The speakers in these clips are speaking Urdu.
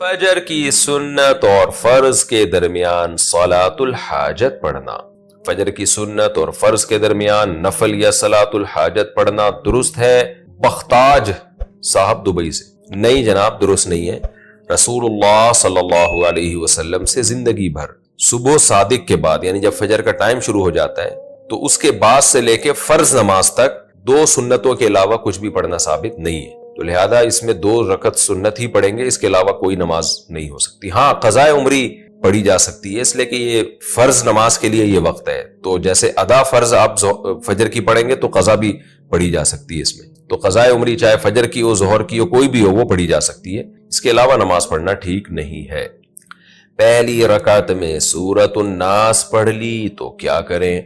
فجر کی سنت اور فرض کے درمیان صلاۃ الحاجت پڑھنا. فجر کی سنت اور فرض کے درمیان نفل یا صلاۃ الحاجت پڑھنا درست ہے. بختاج صاحب دبئی سے. نہیں جناب، درست نہیں ہے. رسول اللہ صلی اللہ علیہ وسلم سے زندگی بھر صبح صادق کے بعد، یعنی جب فجر کا ٹائم شروع ہو جاتا ہے تو اس کے بعد سے لے کے فرض نماز تک 2 سنتوں کے علاوہ کچھ بھی پڑھنا ثابت نہیں ہے. تو لہذا اس میں 2 رکعت سنت ہی پڑھیں گے، اس کے علاوہ کوئی نماز نہیں ہو سکتی. ہاں، قضاء عمری پڑھی جا سکتی ہے، اس لیے کہ یہ فرض نماز کے لیے یہ وقت ہے. تو جیسے ادا فرض آپ فجر کی پڑھیں گے تو قضا بھی پڑھی جا سکتی ہے اس میں. تو قضاء عمری چاہے فجر کی ہو، ظہر کی ہو، کوئی بھی ہو، وہ پڑھی جا سکتی ہے. اس کے علاوہ نماز پڑھنا ٹھیک نہیں ہے. پہلی رکعت میں سورۃ الناس پڑھ لی تو کیا کریں؟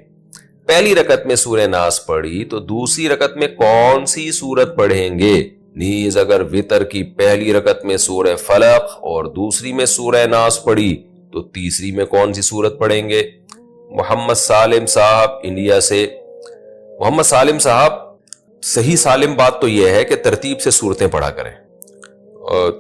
پہلی رکعت میں سورہ ناس پڑھی تو دوسری رکعت میں کون سی سورت پڑھیں گے؟ نیز اگر وتر کی پہلی رکعت میں سورہ فلق اور دوسری میں سورہ ناس پڑھی تو تیسری میں کون سی سورت پڑھیں گے؟ محمد سالم صاحب انڈیا سے. محمد سالم صاحب، صحیح سالم بات تو یہ ہے کہ ترتیب سے سورتیں پڑھا کریں.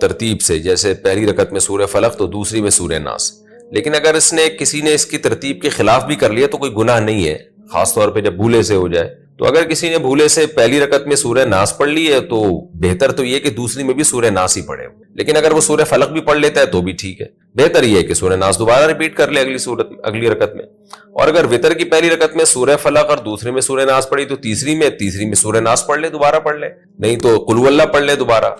ترتیب سے، جیسے پہلی رکعت میں سورہ فلق تو دوسری میں سورہ ناس. لیکن اگر کسی نے اس کی ترتیب کے خلاف بھی کر لیا تو کوئی گناہ نہیں ہے، خاص طور پہ جب بھولے سے ہو جائے. تو اگر کسی نے بھولے سے پہلی رکعت میں سورہ ناس پڑھ لی ہے تو بہتر تو یہ کہ دوسری میں بھی سورہ ناس ہی پڑھے. لیکن اگر وہ سورہ فلق بھی پڑھ لیتا ہے تو بھی ٹھیک ہے. بہتر یہ ہے کہ سورہ ناس دوبارہ ریپیٹ کر لے اگلی رکعت میں. اور اگر وتر کی پہلی رکعت میں سورہ فلق اور دوسری میں سورہ ناس پڑھی تو تیسری میں سورہ ناس پڑھ لے، دوبارہ پڑھ لے. نہیں تو قل ہو اللہ پڑھ لے دوبارہ.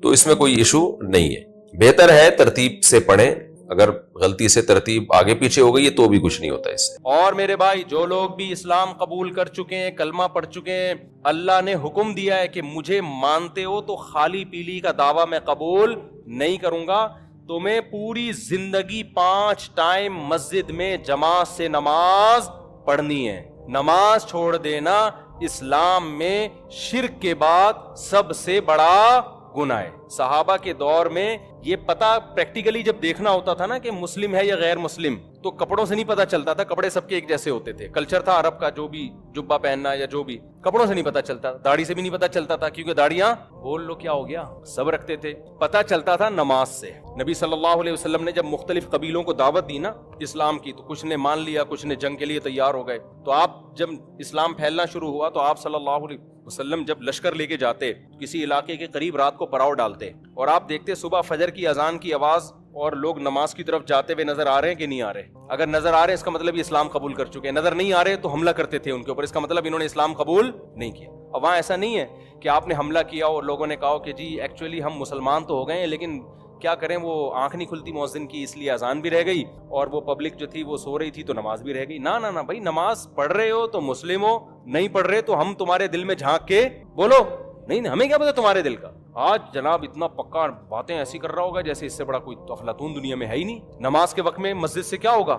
تو اس میں کوئی ایشو نہیں ہے. بہتر ہے ترتیب سے پڑھیں. اگر غلطی سے ترتیب آگے پیچھے ہو گئی ہے تو بھی کچھ نہیں ہوتا اس سے. اور میرے بھائی، جو لوگ بھی اسلام قبول کر چکے ہیں، کلمہ پڑھ چکے ہیں، اللہ نے حکم دیا ہے کہ مجھے مانتے ہو تو خالی پیلی کا دعویٰ میں قبول نہیں کروں گا. تمہیں پوری زندگی 5 ٹائم مسجد میں جماعت سے نماز پڑھنی ہے. نماز چھوڑ دینا اسلام میں شرک کے بعد سب سے بڑا گناہ ہے. صحابہ کے دور میں یہ پتہ پریکٹیکلی جب دیکھنا ہوتا تھا نا کہ مسلم ہے یا غیر مسلم، تو کپڑوں سے نہیں پتہ چلتا تھا. کپڑے سب کے ایک جیسے ہوتے تھے. کلچر تھا عرب کا، جو بھی جبہ پہننا یا جو بھی، کپڑوں سے نہیں پتہ چلتا. داڑھی سے بھی نہیں پتہ چلتا تھا، کیونکہ داڑیاں بول لو کیا ہو گیا سب رکھتے تھے. پتہ چلتا تھا نماز سے. نبی صلی اللہ علیہ وسلم نے جب مختلف قبیلوں کو دعوت دی نا اسلام کی، تو کچھ نے مان لیا، کچھ نے جنگ کے لیے تیار ہو گئے. تو آپ جب اسلام پھیلنا شروع ہوا تو آپ صلی اللہ علیہ وسلم جب لشکر لے کے جاتے کسی علاقے کے قریب، رات کو پڑاؤ ڈالتے اور آپ دیکھتے صبح فجر کی اذان کی آواز اور لوگ نماز کی طرف جاتے ہوئے نظر آ رہے ہیں کہ نہیں آ رہے. اگر نظر آ رہے ہیں اس کا مطلب یہ اسلام قبول کر چکے ہیں. نظر نہیں آ رہے تو حملہ کرتے تھے ان کے اوپر، اس کا مطلب انہوں نے اسلام قبول نہیں کیا. اور وہاں ایسا نہیں ہے کہ آپ نے حملہ کیا اور لوگوں نے کہا کہ جی ایکچولی ہم مسلمان تو ہو گئے ہیں لیکن کیا کریں، وہ آنکھ نہیں کھلتی مؤذن کی، اس لیے اذان بھی رہ گئی اور وہ پبلک جو تھی وہ سو رہی تھی تو نماز بھی رہ گئی. نہ نہ نہ بھائی، نماز پڑھ رہے ہو تو مسلم ہو، نہیں پڑھ رہے تو ہم تمہارے دل میں جھانک کے بولو. نہیں، ہمیں کیا پتا تمہارے دل کا. آج جناب اتنا پکا باتیں ایسی کر رہا ہوگا جیسے اس سے بڑا کوئی افلاطون دنیا میں ہے ہی نہیں. نماز کے وقت میں مسجد سے کیا ہوگا؟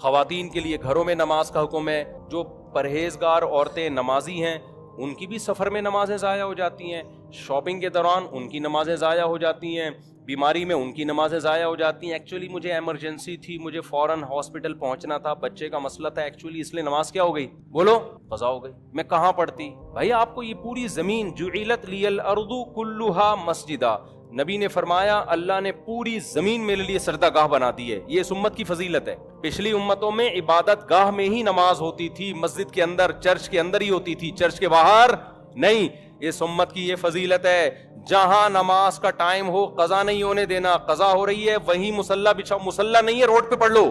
خواتین کے لیے گھروں میں نماز کا حکم ہے. جو پرہیزگار عورتیں نمازی ہیں ان کی بھی سفر میں نمازیں ضائع ہو جاتی ہیں، شاپنگ کے دوران ان کی نمازیں ضائع ہو جاتی ہیں، بیماری میں ان کی نمازیں ضائع ہو جاتی ہیں. ایکچولی مجھے ایمرجنسی تھی، مجھے فوراً ہاسپٹل پہنچنا تھا، بچے کا مسئلہ تھا ایکچولی، اس لیے نماز کیا ہو گئی؟ بولو، قضا ہو گئی. میں کہاں پڑھتی بھائی؟ آپ کو یہ پوری زمین جعلت لی الارض کلھا مسجدا، نبی نے فرمایا اللہ نے پوری زمین میرے لیے سجدہ گاہ بنا دی ہے. یہ اس امت کی فضیلت ہے. پچھلی امتوں میں عبادت گاہ میں ہی نماز ہوتی تھی، مسجد کے اندر، چرچ کے اندر ہی ہوتی تھی، چرچ کے باہر نہیں. اس امت کی یہ فضیلت ہے، جہاں نماز کا ٹائم ہو قضا نہیں ہونے دینا. قضا ہو رہی ہے وہیں مصلی بچھاؤ. مصلی نہیں ہے روڈ پہ پڑھ لو.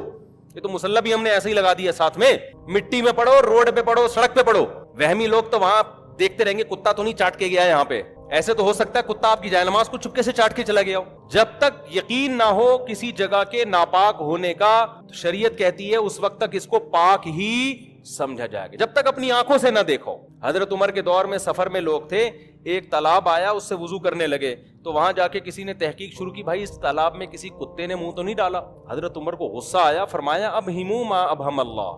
یہ تو مصلی بھی ہم نے ایسے ہی لگا دیا ساتھ میں. مٹی میں پڑھو، روڈ پہ پڑھو، سڑک پہ پڑھو. وہمی لوگ تو وہاں دیکھتے رہیں گے کتا تو نہیں چاٹ کے گیا یہاں پہ. ایسے تو ہو سکتا ہے کتا آپ کی جائے نماز کو چپکے سے چاٹ کے چلا گیا ہو. جب تک یقین نہ ہو کسی جگہ کے ناپاک ہونے کا، شریعت کہتی ہے اس وقت تک اس کو پاک ہی سمجھا جائے گا، جب تک اپنی آنکھوں سے نہ دیکھو. حضرت عمر کے دور میں سفر میں لوگ تھے، ایک تالاب آیا، اس سے وضو کرنے لگے تو وہاں جا کے کسی نے تحقیق شروع کی، بھائی اس تالاب میں کسی کتے نے منہ تو نہیں ڈالا؟ حضرت عمر کو غصہ آیا، فرمایا اب ہمو ما ابہم اللہ،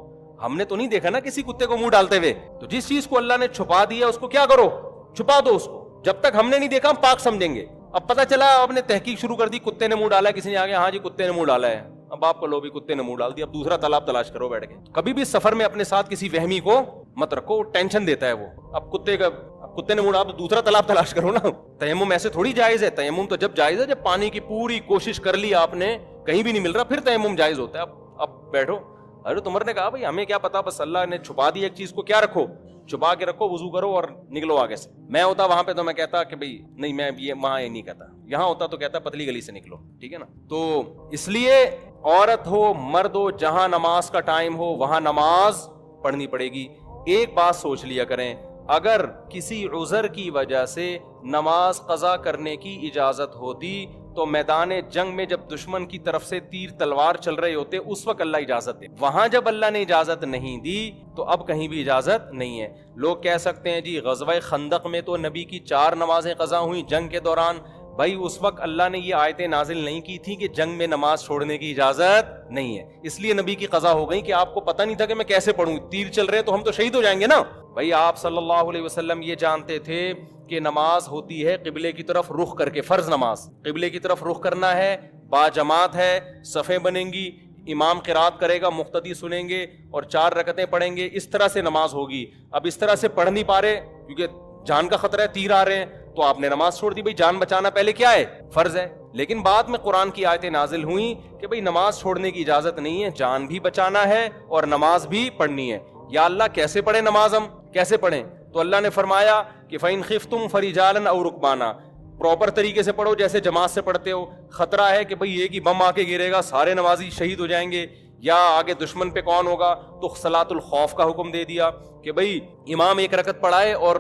ہم نے تو نہیں دیکھا نا کسی کتے کو منہ ڈالتے ہوئے. تو جس چیز کو اللہ نے چھپا دیا اس کو کیا کرو؟ چھپا دو اس کو. جب تک ہم نے نہیں دیکھا ہم پاک سمجھیں گے. اب پتہ چلا آپ نے تحقیق شروع کر دی، کتے نے منہ ڈالا ہے، کسی نے آگے ہاں جی کتے نے منہ ڈالا ہے، اب آپ کو لو بھی کتے نے منہ ڈال دیا، اب دوسرا تالاب تلاش کرو بیٹھ کے. کبھی بھی سفر میں اپنے ساتھ کسی وہمی کو مت رکھو، ٹینشن دیتا ہے وہ. اب کتے کا کتے نے موڑا تو دوسرا تالاب تلاش کرو نا. تیمم ایسے تھوڑی جائز ہے. تیمم تو جب جائز ہے جب پانی کی پوری کوشش کر لی آپ نے, کہیں بھی نہیں مل رہا, پھر تیمم جائز ہوتا ہے. اب بیٹھو. حضرت عمر نے کہا بھائی ہمیں کیا پتا, بس اللہ نے چھپا دی ایک چیز کو, کیا رکھو, چھپا کے رکھو, وضو کرو اور نکلو آگے سے. میں ہوتا وہاں پہ تو میں کہتا کہ بھائی نہیں, میں یہ وہاں یہ نہیں کہتا. یہاں ہوتا تو کہتا پتلی گلی سے نکلو, ٹھیک ہے نا. تو اس لیے عورت ہو مرد ہو, جہاں نماز کا ٹائم ہو وہاں نماز پڑھنی پڑے گی. ایک بات سوچ لیا کریں, اگر کسی عذر کی وجہ سے نماز قضا کرنے کی اجازت ہوتی تو میدان جنگ میں جب دشمن کی طرف سے تیر تلوار چل رہے ہوتے اس وقت اللہ اجازت دے. وہاں جب اللہ نے اجازت نہیں دی تو اب کہیں بھی اجازت نہیں ہے. لوگ کہہ سکتے ہیں جی غزوہ خندق میں تو نبی کی 4 نمازیں قضا ہوئیں جنگ کے دوران. بھائی اس وقت اللہ نے یہ آیتیں نازل نہیں کی تھی کہ جنگ میں نماز چھوڑنے کی اجازت نہیں ہے, اس لیے نبی کی قضا ہو گئی کہ آپ کو پتہ نہیں تھا کہ میں کیسے پڑھوں, تیر چل رہے تو ہم تو شہید ہو جائیں گے نا. بھائی آپ صلی اللہ علیہ وسلم یہ جانتے تھے کہ نماز ہوتی ہے قبلے کی طرف رخ کر کے, فرض نماز قبلے کی طرف رخ کرنا ہے, با جماعت ہے, صفیں بنیں گی, امام قرات کرے گا, مقتدی سنیں گے اور 4 رکعتیں پڑھیں گے, اس طرح سے نماز ہوگی. اب اس طرح سے پڑھ نہیں پا رہے کیونکہ جان کا خطرہ ہے, تیر آ رہے ہیں, تو آپ نے نماز چھوڑ دی. بھائی جان بچانا پہلے کیا ہے, فرض ہے. لیکن بعد میں قرآن کی آیتیں نازل ہوئیں کہ بھئی نماز چھوڑنے کی اجازت نہیں ہے, جان بھی بچانا ہے اور نماز بھی پڑھنی ہے. یا اللہ کیسے پڑھیں نماز, ہم کیسے پڑھیں؟ تو اللہ نے فرمایا کہ فَإِنْ خِفْتُمْ فَرِجَالًا أَوْ رُكْبَانًا, پراپر طریقے سے پڑھو جیسے جماعت سے پڑھتے ہو. خطرہ ہے کہ بھئی ایک ہی بم آ کے گرے گا, سارے نمازی شہید ہو جائیں گے, یا آگے دشمن پہ کون ہوگا, تو صلاۃ الخوف کا حکم دے دیا کہ بھئی امام 1 رکعت پڑھائے اور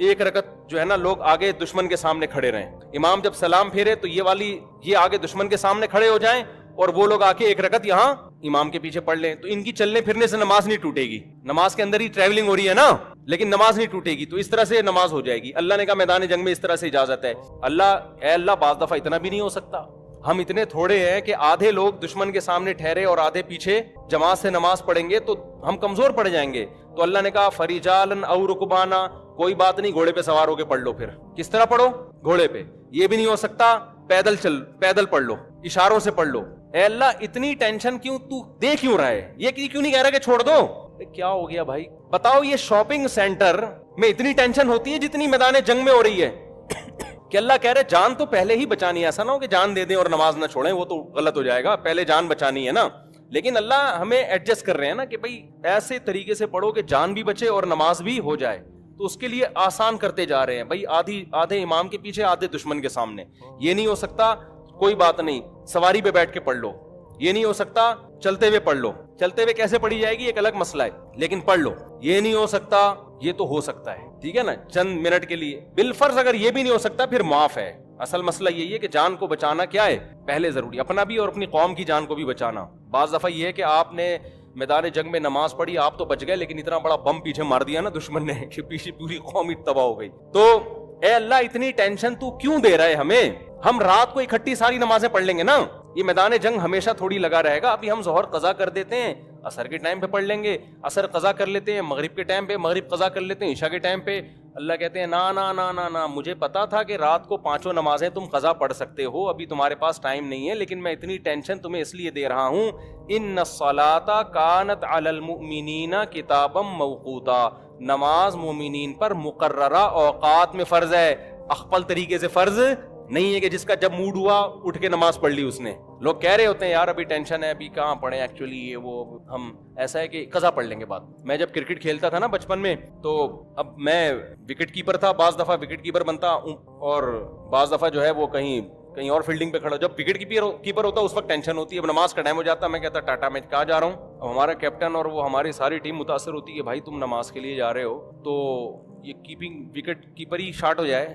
1 رکعت جو ہے نا لوگ آگے دشمن کے سامنے کھڑے رہیں. امام جب سلام پھیرے تو یہ آگے دشمن کے سامنے کھڑے ہو جائیں اور وہ لوگ آ کے 1 رکعت یہاں امام کے پیچھے پڑھ لیں. تو ان کی چلنے پھرنے سے نماز نہیں ٹوٹے گی, نماز کے اندر ہی ٹریولنگ ہو رہی ہے نا, لیکن نماز نہیں ٹوٹے گی. تو اس طرح سے نماز ہو جائے گی. اللہ نے کہا میدان جنگ میں اس طرح سے اجازت ہے. اے اللہ بعض دفعہ اتنا بھی نہیں ہو سکتا, ہم اتنے تھوڑے ہیں کہ آدھے لوگ دشمن کے سامنے ٹھہرے اور آدھے پیچھے جماعت سے نماز پڑھیں گے تو ہم کمزور پڑ جائیں گے. تو اللہ نے کہا فریجالن او رکبانا, کوئی بات نہیں, گھوڑے پہ سوار ہو کے پڑھ لو. پھر کس طرح پڑھو, گھوڑے پہ. یہ بھی نہیں ہو سکتا, پیدل پڑھ لو, اشاروں سے پڑھ لو. اے اللہ اتنی ٹینشن کیوں, تو دے کیوں رہا ہے, یہ کیوں نہیں کہہ رہا کہ چھوڑ دو. کیا ہو گیا بھائی بتاؤ, یہ شاپنگ سینٹر میں اتنی ٹینشن ہوتی ہے جتنی میدان جنگ میں ہو رہی ہے کہ اللہ کہہ رہے جان تو پہلے ہی بچانی ہے. ایسا نہ ہو کہ جان دے دیں اور نماز نہ چھوڑیں, وہ تو غلط ہو جائے گا, پہلے جان بچانی ہے نا. لیکن اللہ ہمیں ایڈجسٹ کر رہے ہیں نا کہ بھائی ایسے طریقے سے پڑھو کہ جان بھی بچے اور نماز بھی ہو جائے. تو اس کے لیے آسان کرتے جا رہے ہیں. بھائی آدھے امام کے پیچھے, آدھے دشمن کے سامنے. یہ نہیں ہو سکتا, کوئی بات نہیں, سواری پہ بیٹھ کے پڑھ لو. یہ نہیں ہو سکتا, چلتے ہوئے پڑھ لو. چلتے ہوئے کیسے پڑھی جائے گی ایک الگ مسئلہ ہے, لیکن پڑھ لو. یہ نہیں ہو سکتا, یہ تو ہو سکتا ہے, ٹھیک ہے نا, چند منٹ کے لیے. بالفرض اگر یہ بھی نہیں ہو سکتا پھر معاف ہے. اصل مسئلہ یہی ہے کہ جان کو بچانا کیا ہے پہلے ضروری, اپنا بھی اور اپنی قوم کی جان کو بھی بچانا. بعض دفعہ یہ ہے کہ آپ نے میدان جنگ میں نماز پڑھی, آپ تو بچ گئے, لیکن اتنا بڑا بم پیچھے مار دیا نا دشمن نے کہ پیچھے پوری قوم ہی تباہ ہو گئی. تو اے اللہ اتنی ٹینشن تو کیوں دے رہا ہے ہمیں, ہم رات کو اکٹھی ساری نمازیں پڑھ لیں گے نا. یہ میدان جنگ ہمیشہ تھوڑی لگا رہے گا. ابھی ہم ظہر قضا کر دیتے ہیں, عصر کے ٹائم پہ پڑھ لیں گے, عصر قضا کر لیتے ہیں, مغرب کے ٹائم پہ مغرب قضا کر لیتے ہیں, عشاء کے ٹائم پہ. اللہ کہتے ہیں نا نا نا نا نا, مجھے پتا تھا کہ رات کو 5 نمازیں تم قضا پڑھ سکتے ہو, ابھی تمہارے پاس ٹائم نہیں ہے, لیکن میں اتنی ٹینشن تمہیں اس لیے دے رہا ہوں. ان الصلاۃ کانت علی المؤمنین کتابا موقوتا, نماز مومنین پر مقررہ اوقات میں فرض ہے, اخپل طریقے سے فرض نہیں ہے کہ جس کا جب موڈ ہوا اٹھ کے نماز پڑھ لی اس نے. لوگ کہہ رہے ہوتے ہیں یار ابھی ٹینشن ہے, ابھی کہاں پڑھیں, ایکچولی یہ وہ, ہم ایسا ہے کہ قضا پڑھ لیں گے بعد. میں جب کرکٹ کھیلتا تھا نا بچپن میں, تو اب میں وکٹ کیپر تھا, بعض دفعہ وکٹ کیپر بنتا اور بعض دفعہ جو ہے وہ کہیں اور فیلڈنگ پہ کھڑا. جب وکٹ کیپر ہوتا اس وقت ٹینشن ہوتی ہے. اب نماز کا ٹائم ہو جاتا, میں کہتا ٹاٹا میں کہاں جا رہا ہوں. اب ہمارا کیپٹن اور وہ ہماری ساری ٹیم متاثر ہوتی ہے کہ بھائی تم نماز کے لیے جا رہے ہو تو یہ وکٹ کیپر ہی شارٹ ہو جائے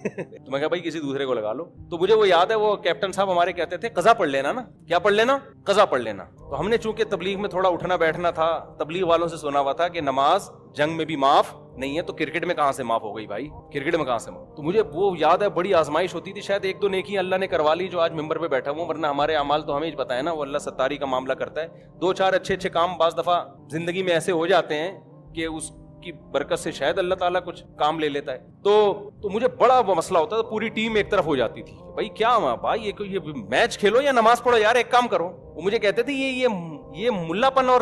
تو میں کہا بھائی کسی دوسرے کو لگا لو. تو مجھے وہ یاد ہے, وہ کیپٹن صاحب ہمارے کہتے تھے قضا پڑھ لینا نا. کیا پڑھ لینا, قضا پڑھ لینا. تو ہم نے چونکہ تبلیغ میں تھوڑا اٹھنا بیٹھنا تھا, تبلیغ والوں سے سنا ہوا تھا کہ نماز جنگ میں بھی معاف نہیں ہے, تو کرکٹ میں کہاں سے معاف ہو گئی بھائی, کرکٹ میں کہاں سے معاف. تو مجھے وہ یاد ہے, بڑی آزمائش ہوتی تھی. شاید 1-2 نیکی اللہ نے کروا لی جو آج ممبر پہ بیٹھا ہوں, ورنہ ہمارے اعمال تو ہمیں پتہ ہے نا, وہ اللہ ستاری کا معاملہ کرتا ہے. 2-4 اچھے کام بعض دفعہ زندگی میں ایسے ہو جاتے ہیں کہ اس کی برکت سے شاید اللہ تعالیٰ کچھ کام لے لیتا ہے. تو مجھے بڑا وہ مسئلہ ہوتا تھا, پوری ٹیم ایک طرف ہو جاتی تھی, بھائی کیا ہوا بھائی, یہ میچ کھیلو یا نماز پڑھو یار, ایک کام کرو. وہ مجھے کہتے تھے یہ ملا پن اور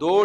2